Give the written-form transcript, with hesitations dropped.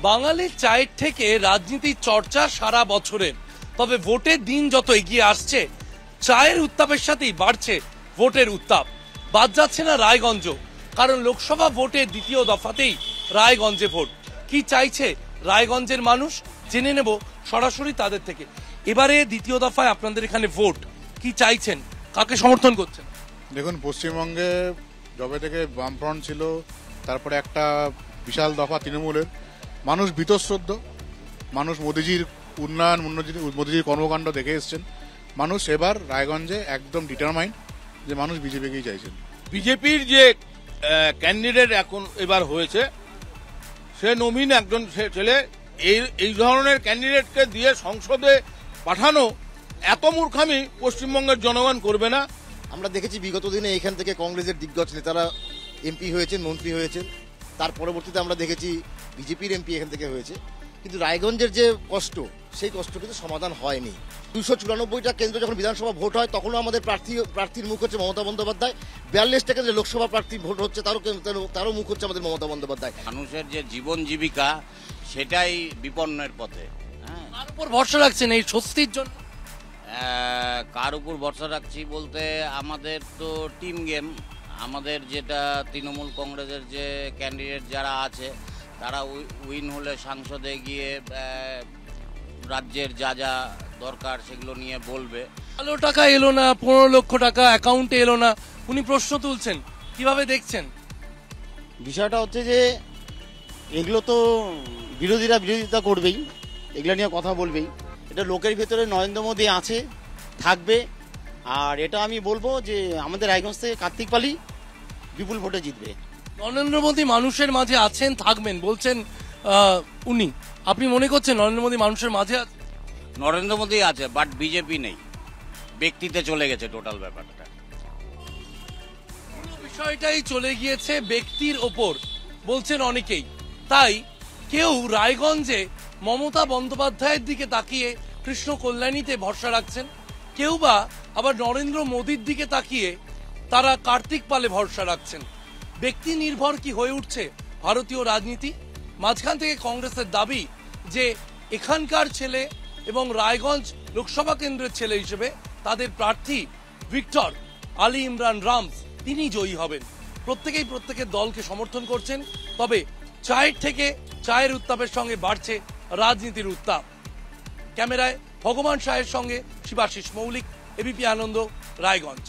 বাঙালির চায়ের থেকে রাজনীতির চর্চা সারা বছরের, তবে ভোটের দিন যত এগিয়ে আসছে চায়ের উত্তাপের সাথেই বাড়ছে ভোটের উত্তাপ। বাদ যাচ্ছে না রায়গঞ্জ, কারণ লোকসভা ভোটের দ্বিতীয় দফাতেই রায়গঞ্জে ভোট। কি চাইছে রায়গঞ্জের মানুষ জেনে নেব সরাসরি তাদের থেকে। এবারে দ্বিতীয় দফায় আপনাদের এখানে ভোট, কি চাইছেন, কাকে সমর্থন করছেন? দেখুন, পশ্চিমবঙ্গে যবে থেকে বামফ্রন্ট ছিল, তারপরে একটা বিশাল দফা তৃণমূলের, মানুষ বীতশ্রদ্ধ। মানুষ মোদিজির উন্নয়ন, মোদিজির কর্মকাণ্ড দেখে এসছেন। মানুষ এবার রায়গঞ্জে একদম ডিটারমাইন্ড যে মানুষ বিজেপিকেই চাইছেন। বিজেপির যে ক্যান্ডিডেট এখন এবার হয়েছে, সে নবীন একজন ছেলে। এই ধরনের ক্যান্ডিডেটকে দিয়ে সংসদে পাঠানো এত মূর্খামি পশ্চিমবঙ্গের জনগণ করবে না। আমরা দেখেছি বিগত দিনে এখান থেকে কংগ্রেসের দিগ্গজ নেতারা এমপি হয়েছেন, মন্ত্রী হয়েছেন। তার পরবর্তীতে আমরা দেখেছি বিজেপির এমপি এখান থেকে হয়েছে। কিন্তু রায়গঞ্জের যে কষ্ট, সেই কষ্ট কিন্তু সমাধান হয়নি। 294টা কেন্দ্র যখন বিধানসভা ভোট হয়, তখনও আমাদের প্রার্থীর মুখ হচ্ছে মমতা বন্দ্যোপাধ্যায়। 42টা কেন্দ্রে লোকসভা প্রার্থীর ভোট হচ্ছে, তারও মুখ হচ্ছে আমাদের মমতা বন্দ্যোপাধ্যায়। মানুষের যে জীবন জীবিকা, সেটাই বিপন্নের পথে। কার উপর ভরসা রাখছেন এই স্বস্তির জন্য? কার উপর ভরসা রাখছি বলতে, আমাদের তো টিম গেম। আমাদের যেটা তৃণমূল কংগ্রেসের যে ক্যান্ডিডেট যারা আছে, তারা উইন হলে সংসদে গিয়ে রাজ্যের যা যা দরকার সেগুলো নিয়ে বলবে। ভালো টাকা এলো না, 15 লক্ষ টাকা অ্যাকাউন্টে এলো না, উনি প্রশ্ন তুলছেন, কিভাবে দেখছেন? বিষয়টা হচ্ছে যে এগুলো তো বিরোধিতা করবেই, এগুলো নিয়ে কথা বলবেই। এটা লোকের ভেতরে নরেন্দ্র মোদী আছে, থাকবে। আর এটা আমি বলবো যে আমাদের রায়গঞ্জ থেকে কার্তিক পালি বিপুল ভোটে জিতবে। নরেন্দ্র মোদী মানুষের মাঝে আছেন, থাকবেন বলছেন উনি। আপনি মনে করছেন নরেন্দ্র মোদী মানুষের মাঝে আছে? নরেন্দ্র মোদী আছে, বাট বিজেপি নেই, ব্যক্তিতে চলে গেছে টোটাল ব্যাপারটা। পুরো বিষয়টাই চলে গিয়েছে ব্যক্তির ওপর বলছেন অনেকেই। তাই কেউ রায়গঞ্জে মমতা বন্দ্যোপাধ্যায়ের দিকে তাকিয়ে কৃষ্ণ কল্যাণীতে ভরসা রাখছেন, কেউ বা আবার নরেন্দ্র মোদীর দিকে তাকিয়ে তারা কার্তিক পালে ভরসা রাখছেন। ব্যক্তি নির্ভর কি হয়ে উঠছে ভারতীয় রাজনীতি? মাঝখান থেকে কংগ্রেসের দাবি যে এখানকার ছেলে এবং রায়গঞ্জ লোকসভা কেন্দ্রের ছেলে হিসেবে তাদের প্রার্থী ভিক্টর আলী ইমরান রামস, তিনি জয়ী হবেন। প্রত্যেকেই প্রত্যেকের দলকে সমর্থন করছেন, তবে চায়ের থেকে চায়ের উত্তাপের সঙ্গে বাড়ছে রাজনীতির উত্তাপ। ক্যামেরায় ভগবান শাহের সঙ্গে শিবাশিস মৌলিক, এবিপি আনন্দ, রায়গঞ্জ।